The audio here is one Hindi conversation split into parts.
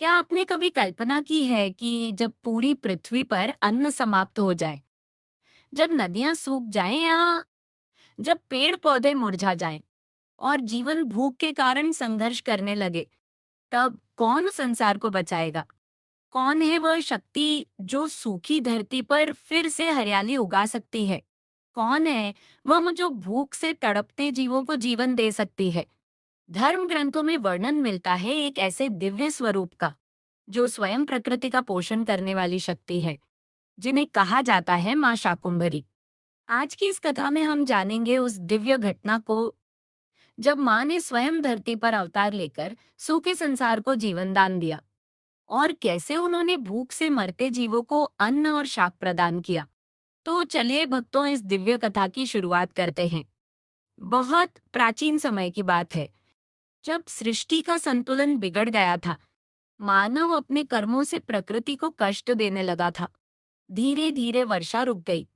क्या आपने कभी कल्पना की है कि जब पूरी पृथ्वी पर अन्न समाप्त हो जाए, जब नदियां सूख जाएं या जब पेड़ पौधे मुरझा जाएं और जीवन भूख के कारण संघर्ष करने लगे, तब कौन संसार को बचाएगा? कौन है वह शक्ति जो सूखी धरती पर फिर से हरियाली उगा सकती है? कौन है वह जो भूख से तड़पते जीवों को जीवन दे सकती है? धर्म ग्रंथों में वर्णन मिलता है एक ऐसे दिव्य स्वरूप का जो स्वयं प्रकृति का पोषण करने वाली शक्ति है, जिन्हें कहा जाता है मां शाकुंभरी। आज की इस कथा में हम जानेंगे उस दिव्य घटना को जब मां ने स्वयं धरती पर अवतार लेकर सूखे संसार को जीवन दान दिया और कैसे उन्होंने भूख से मरते जीवों को अन्न और शाक प्रदान किया। तो चलिए भक्तों, इस दिव्य कथा की शुरुआत करते हैं। बहुत प्राचीन समय की बात है, जब सृष्टि का संतुलन बिगड़ गया था। मानव अपने कर्मों से प्रकृति को कष्ट देने लगा था। धीरे धीरे वर्षा रुक गई,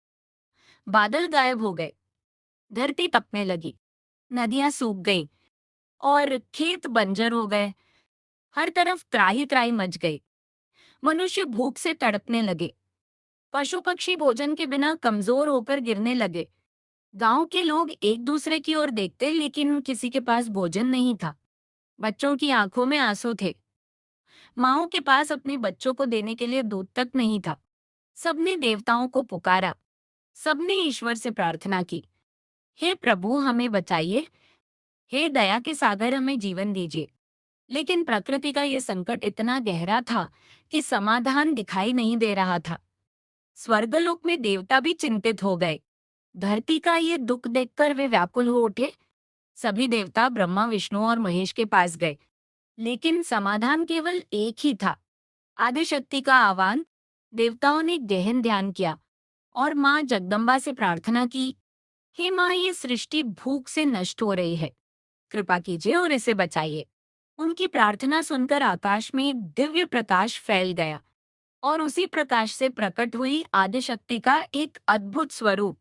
बादल गायब हो गए, धरती तपने लगी, नदियां सूख गईं और खेत बंजर हो गए। हर तरफ त्राही त्राही मच गई। मनुष्य भूख से तड़पने लगे। पशु पक्षी भोजन के बिना कमजोर होकर गिरने लगे। गांव के लोग एक दूसरे की ओर देखते, लेकिन किसी के पास भोजन नहीं था। बच्चों की आंखों में आंसू थे। माओं के पास अपने बच्चों को देने के लिए दूध तक नहीं था। सबने देवताओं को पुकारा, सबने ईश्वर से प्रार्थना की, हे प्रभु हमें बचाइए, हे दया के सागर हमें जीवन दीजिए। लेकिन प्रकृति का यह संकट इतना गहरा था कि समाधान दिखाई नहीं दे रहा था। स्वर्गलोक में देवता भी चिंतित हो गए। धरती का ये दुख देखकर वे व्याकुल हो उठे। सभी देवता ब्रह्मा विष्णु और महेश के पास गए, लेकिन समाधान केवल एक ही था, आदिशक्ति का आह्वान। देवताओं ने गहन ध्यान किया और मां जगदम्बा से प्रार्थना की, हे मां, ये सृष्टि भूख से नष्ट हो रही है, कृपा कीजिए और इसे बचाइए। उनकी प्रार्थना सुनकर आकाश में दिव्य प्रकाश फैल गया और उसी प्रकाश से प्रकट हुई आदिशक्ति का एक अद्भुत स्वरूप।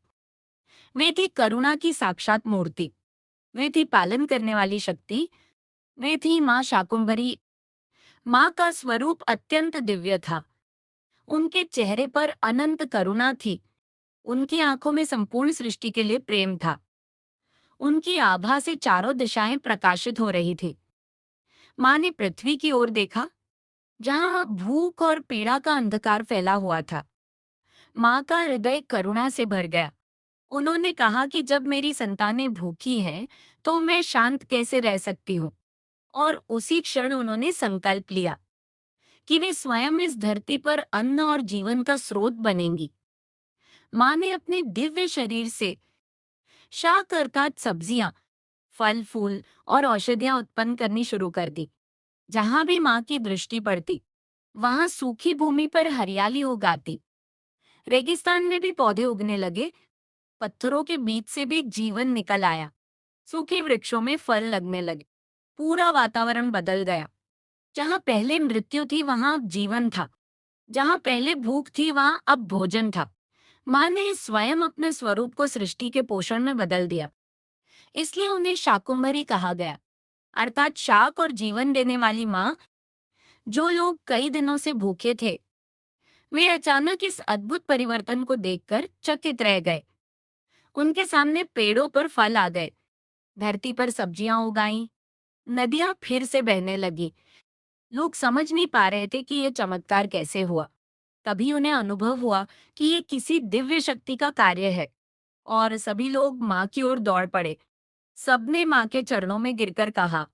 वे थी करुणा की साक्षात मूर्ति, वे थी पालन करने वाली शक्ति, वे थी मां शाकुंभरी। मां का स्वरूप अत्यंत दिव्य था। उनके चेहरे पर अनंत करुणा थी। उनकी आंखों में संपूर्ण सृष्टि के लिए प्रेम था। उनकी आभा से चारों दिशाएं प्रकाशित हो रही थी। मां ने पृथ्वी की ओर देखा, जहां भूख और पीड़ा का अंधकार फैला हुआ था। मां का हृदय करुणा से भर गया। उन्होंने कहा कि जब मेरी संतानें भूखी हैं, तो मैं शांत कैसे रह सकती हूँ। और उसी क्षण उन्होंने संकल्प लिया कि वे स्वयं इस धरती पर अन्न और जीवन का स्रोत बनेंगी। मां ने अपने दिव्य शरीर से शाक अर्थात सब्जियां, फल फूल और औषधियां उत्पन्न करनी शुरू कर दी। जहां भी मां की दृष्टि पड़ती, वहां सूखी भूमि पर हरियाली उगाती। रेगिस्तान में भी पौधे उगने लगे। पत्थरों के बीच से भी जीवन निकल आया। सूखे वृक्षों में फल लगने लगे। पूरा वातावरण बदल गया। जहां पहले मृत्यु थी, वहां अब जीवन था। जहां पहले भूख थी, वहां अब भोजन था। मां ने स्वयं अपने स्वरूप को सृष्टि के पोषण में बदल दिया। इसलिए उन्हें शाकुंभरी कहा गया, अर्थात शाक और जीवन देने वाली मां। जो लोग कई दिनों से भूखे थे, वे अचानक इस अद्भुत परिवर्तन को देखकर चकित रह गए। उनके सामने पेड़ों पर फल आ गए, धरती पर सब्जियां उगाई, नदियां फिर से बहने लगी। लोग समझ नहीं पा रहे थे कि यह चमत्कार कैसे हुआ। तभी उन्हें अनुभव हुआ कि ये किसी दिव्य शक्ति का कार्य है और सभी लोग मां की ओर दौड़ पड़े। सबने मां के चरणों में गिरकर कहा,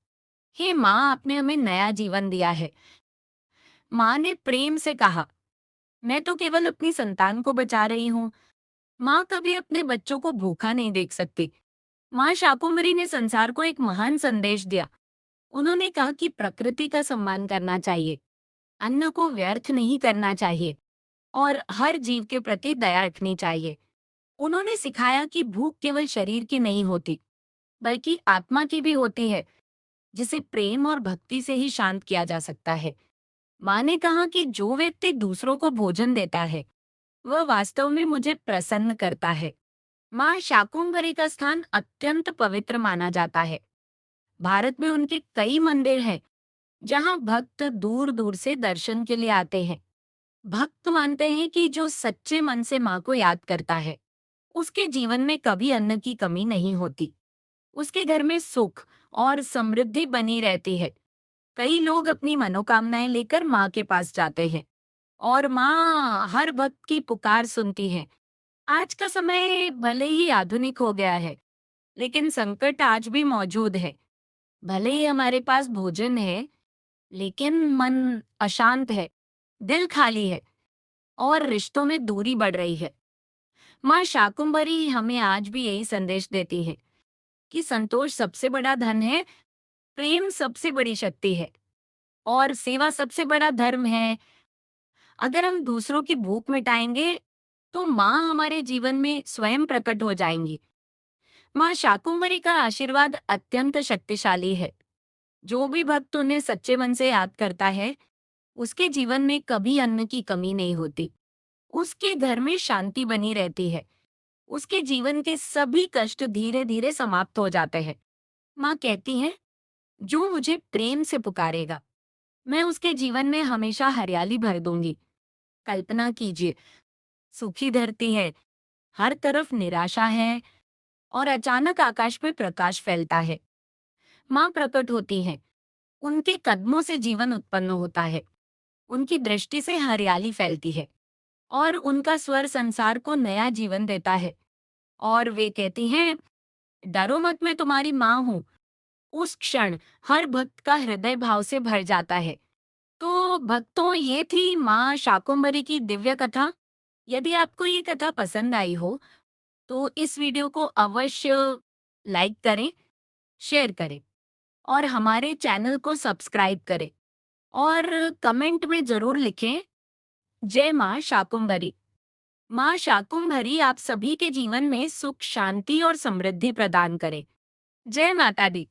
हे मां, आपने हमें नया जीवन दिया है। मां ने प्रेम से कहा, मैं तो केवल अपनी संतान को बचा रही हूँ। मां कभी अपने बच्चों को भूखा नहीं देख सकती। मां शाकुंभरी ने संसार को एक महान संदेश दिया। उन्होंने कहा कि प्रकृति का सम्मान करना चाहिए, अन्न को व्यर्थ नहीं करना चाहिए और हर जीव के प्रति दया रखनी चाहिए। उन्होंने सिखाया कि भूख केवल शरीर की नहीं होती, बल्कि आत्मा की भी होती है, जिसे प्रेम और भक्ति से ही शांत किया जा सकता है। मां ने कहा कि जो व्यक्ति दूसरों को भोजन देता है, वह वास्तव में मुझे प्रसन्न करता है। मां शाकुंभरी का स्थान अत्यंत पवित्र माना जाता है। भारत में उनके कई मंदिर हैं, जहाँ भक्त दूर दूर से दर्शन के लिए आते हैं। भक्त मानते हैं कि जो सच्चे मन से माँ को याद करता है, उसके जीवन में कभी अन्न की कमी नहीं होती। उसके घर में सुख और समृद्धि बनी रहती है। कई लोग अपनी मनोकामनाएं लेकर माँ के पास जाते हैं और माँ हर भक्त की पुकार सुनती है। आज का समय भले ही आधुनिक हो गया है, लेकिन संकट आज भी मौजूद है। भले ही हमारे पास भोजन है, लेकिन मन अशांत है, दिल खाली है और रिश्तों में दूरी बढ़ रही है। माँ शाकुंभरी हमें आज भी यही संदेश देती है कि संतोष सबसे बड़ा धन है, प्रेम सबसे बड़ी शक्ति है और सेवा सबसे बड़ा धर्म है। अगर हम दूसरों की भूख मिटाएंगे, तो माँ हमारे जीवन में स्वयं प्रकट हो जाएंगी। माँ शाकुंभरी का आशीर्वाद अत्यंत शक्तिशाली है। जो भी भक्त उन्हें सच्चे मन से याद करता है, उसके जीवन में कभी अन्न की कमी नहीं होती। उसके घर में शांति बनी रहती है। उसके जीवन के सभी कष्ट धीरे धीरे समाप्त हो जाते हैं। माँ कहती है, जो मुझे प्रेम से पुकारेगा, मैं उसके जीवन में हमेशा हरियाली भर दूंगी। कल्पना कीजिए, सूखी धरती है, हर तरफ निराशा है और अचानक आकाश में प्रकाश फैलता है। माँ प्रकट होती है, उनके कदमों से जीवन उत्पन्न होता है। उनकी दृष्टि से हरियाली फैलती है और उनका स्वर संसार को नया जीवन देता है। और वे कहती हैं, डरो मत, मैं तुम्हारी माँ हूँ। उस क्षण हर भक्त का हृदय भाव से भर जाता है। तो भक्तों, ये थी माँ शाकुंभरी की दिव्य कथा। यदि आपको ये कथा पसंद आई हो, तो इस वीडियो को अवश्य लाइक करें, शेयर करें और हमारे चैनल को सब्सक्राइब करें और कमेंट में जरूर लिखें, जय माँ शाकुंभरी। माँ शाकुंभरी आप सभी के जीवन में सुख, शांति और समृद्धि प्रदान करे। जय माता दी।